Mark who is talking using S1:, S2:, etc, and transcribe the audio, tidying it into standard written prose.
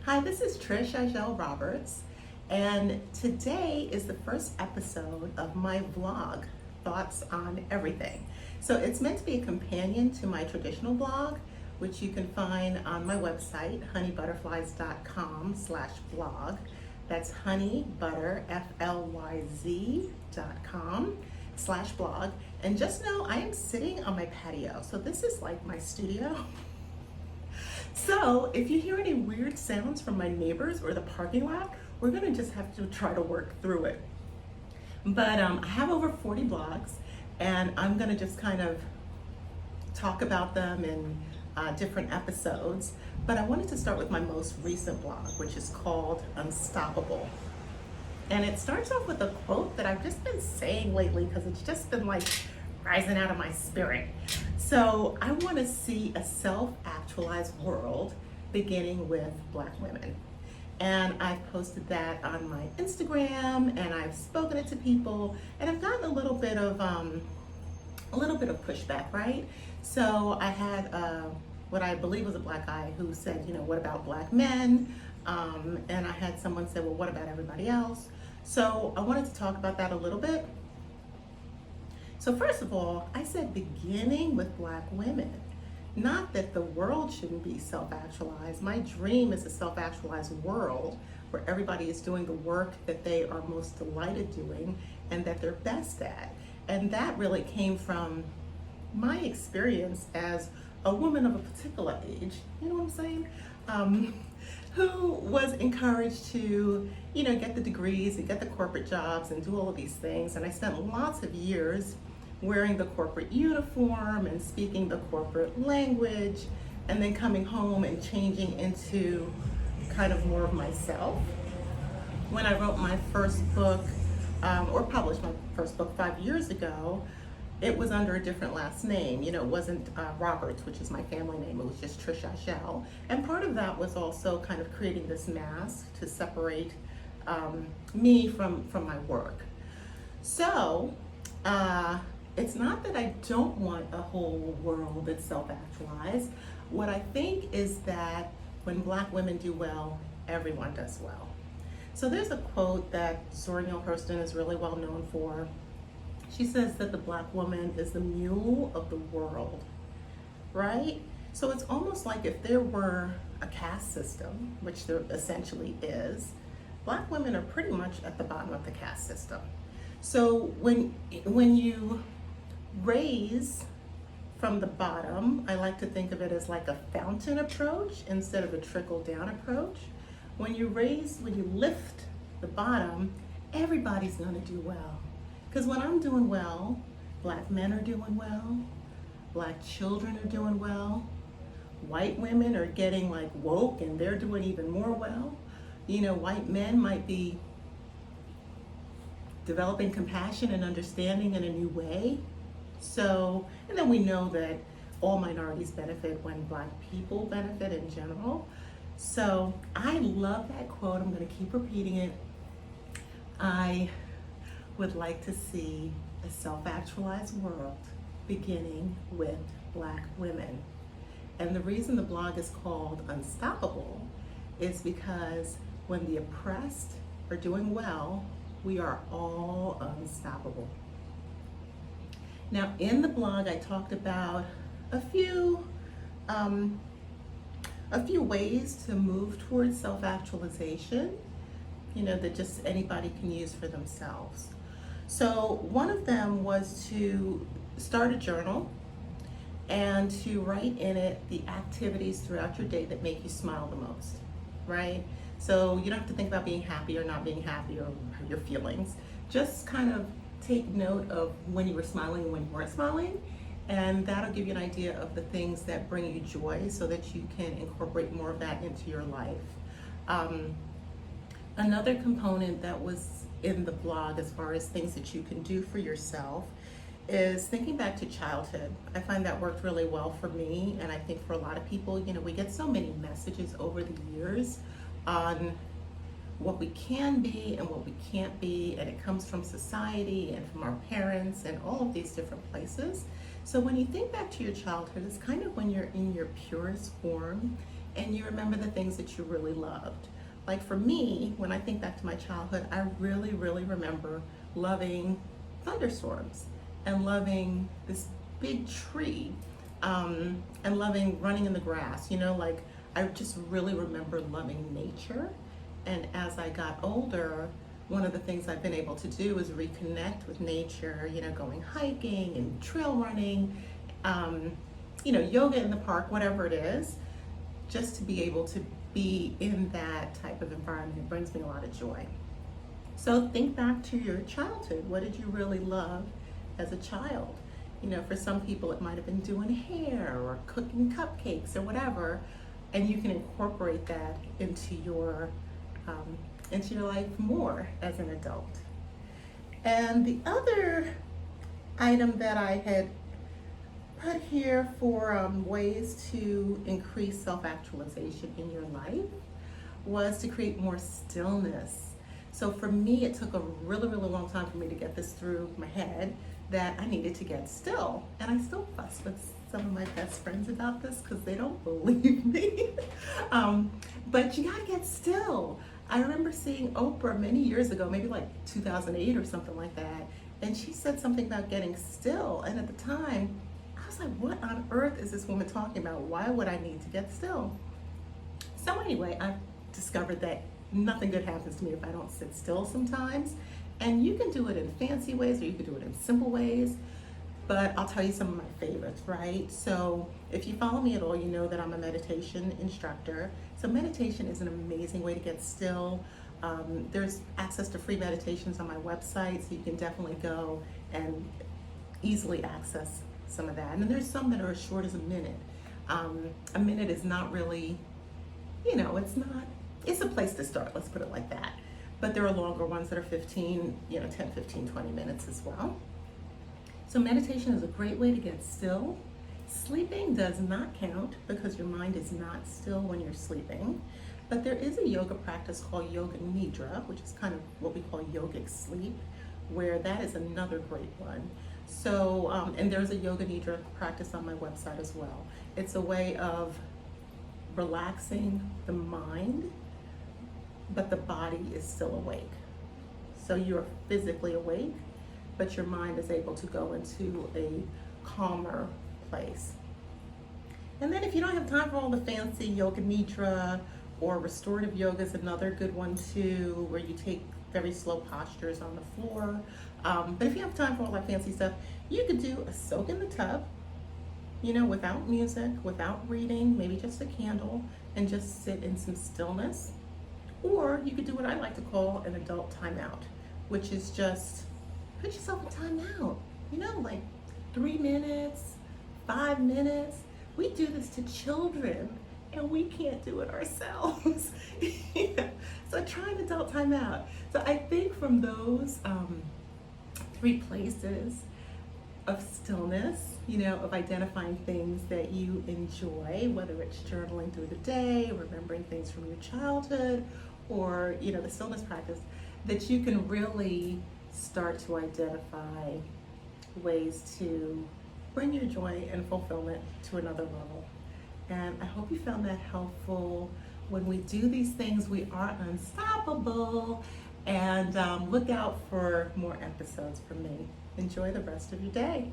S1: Hi, this is Trish Agel Roberts, and today is the first episode of my vlog, Thoughts on Everything. So it's meant to be a companion to my traditional blog, which you can find on my website, honeybutterflies.com/blog. That's honeybutterflyz.com/blog. And just know I am sitting on my patio. So this is like my studio. So if you hear any weird sounds from my neighbors or the parking lot, we're gonna just have to try to work through it. But I have over 40 blogs, and I'm gonna just kind of talk about them in different episodes. But I wanted to start with my most recent blog, which is called Unstoppable. And it starts off with a quote that I've just been saying lately because it's just been like rising out of my spirit. So I want to see a self-actualized world beginning with Black women. And I've posted that on my Instagram, and I've spoken it to people, and I've gotten a little bit of pushback, right? So I had what I believe was a Black guy who said, what about Black men? And I had someone say, well, what about everybody else? So I wanted to talk about that a little bit. So first of all, I said beginning with Black women. Not that the world shouldn't be self-actualized. My dream is a self-actualized world where everybody is doing the work that they are most delighted doing and that they're best at. And that really came from my experience as a woman of a particular age, you know what I'm saying? Who was encouraged to, get the degrees and get the corporate jobs and do all of these things. And I spent lots of years wearing the corporate uniform and speaking the corporate language, and then coming home and changing into kind of more of myself. When I wrote my first book, or published my first book 5 years ago, it was under a different last name. It wasn't Roberts, which is my family name. It was just Trish Agel. And part of that was also kind of creating this mask to separate me from my work. So it's not that I don't want a whole world that's self-actualized. What I think is that when Black women do well, everyone does well. So there's a quote that Zora Neale Hurston is really well known for. She says that the Black woman is the mule of the world, right? So it's almost like if there were a caste system, which there essentially is, Black women are pretty much at the bottom of the caste system. So when you raise from the bottom, I like to think of it as like a fountain approach instead of a trickle down approach. When you lift the bottom, everybody's gonna do well. Because when I'm doing well, Black men are doing well, Black children are doing well, white women are getting like woke and they're doing even more well. White men might be developing compassion and understanding in a new way. So, and then we know that all minorities benefit when Black people benefit in general. So I love that quote. I'm going to keep repeating it. I would like to see a self-actualized world beginning with Black women. And the reason the blog is called Unstoppable is because when the oppressed are doing well, we are all unstoppable. Now, in the blog, I talked about a few ways to move towards self-actualization, that just anybody can use for themselves. So one of them was to start a journal and to write in it the activities throughout your day that make you smile the most, right? So you don't have to think about being happy or not being happy or your feelings. Just kind of take note of when you were smiling and when you weren't smiling, and that'll give you an idea of the things that bring you joy so that you can incorporate more of that into your life. Another component that was in the blog as far as things that you can do for yourself is thinking back to childhood. I find that worked really well for me, and I think for a lot of people. We get so many messages over the years on what we can be and what we can't be, and it comes from society and from our parents and all of these different places. So when you think back to your childhood, it's kind of when you're in your purest form and you remember the things that you really loved. Like for me, when I think back to my childhood, I really, really remember loving thunderstorms and loving this big tree, and loving running in the grass. Like I just really remember loving nature. And as I got older, one of the things I've been able to do is reconnect with nature, going hiking and trail running, yoga in the park, whatever it is, just to be able to be in that type of environment. It brings me a lot of joy. So think back to your childhood. What did you really love as a child? For some people it might have been doing hair or cooking cupcakes or whatever, and you can incorporate that into your life more as an adult. And the other item that I had put here for ways to increase self-actualization in your life was to create more stillness. So for me, it took a really, really long time for me to get this through my head that I needed to get still. And I still fuss with some of my best friends about this because they don't believe me. But you gotta get still. I remember seeing Oprah many years ago, maybe like 2008 or something like that, and she said something about getting still. And at the time, I was like, what on earth is this woman talking about? Why would I need to get still? So anyway, I've discovered that nothing good happens to me if I don't sit still sometimes. And you can do it in fancy ways or you can do it in simple ways. But I'll tell you some of my favorites, right? So if you follow me at all, you know that I'm a meditation instructor. So meditation is an amazing way to get still. There's access to free meditations on my website, so you can definitely go and easily access some of that. And then there's some that are as short as a minute. A minute is not really, it's a place to start, let's put it like that. But there are longer ones that are 10, 15, 20 minutes as well. So meditation is a great way to get still. Sleeping does not count because your mind is not still when you're sleeping. But there is a yoga practice called Yoga Nidra, which is kind of what we call yogic sleep, where that is another great one. So, and there's a Yoga Nidra practice on my website as well. It's a way of relaxing the mind, but the body is still awake. So you're physically awake, but your mind is able to go into a calmer place. And then if you don't have time for all the fancy Yoga Nidra, or restorative yoga is another good one too, where you take very slow postures on the floor. But if you have time for all that fancy stuff, you could do a soak in the tub, without music, without reading, maybe just a candle, and just sit in some stillness. Or you could do what I like to call an adult timeout, which is just put yourself in timeout, like 3 minutes, 5 minutes. We do this to children and we can't do it ourselves. So try an adult timeout. So I think from those 3 places of stillness, of identifying things that you enjoy, whether it's journaling through the day, remembering things from your childhood, or the stillness practice, that you can really start to identify ways to bring your joy and fulfillment to another level. And I hope you found that helpful. When we do these things, we are unstoppable. And look out for more episodes from me. Enjoy the rest of your day.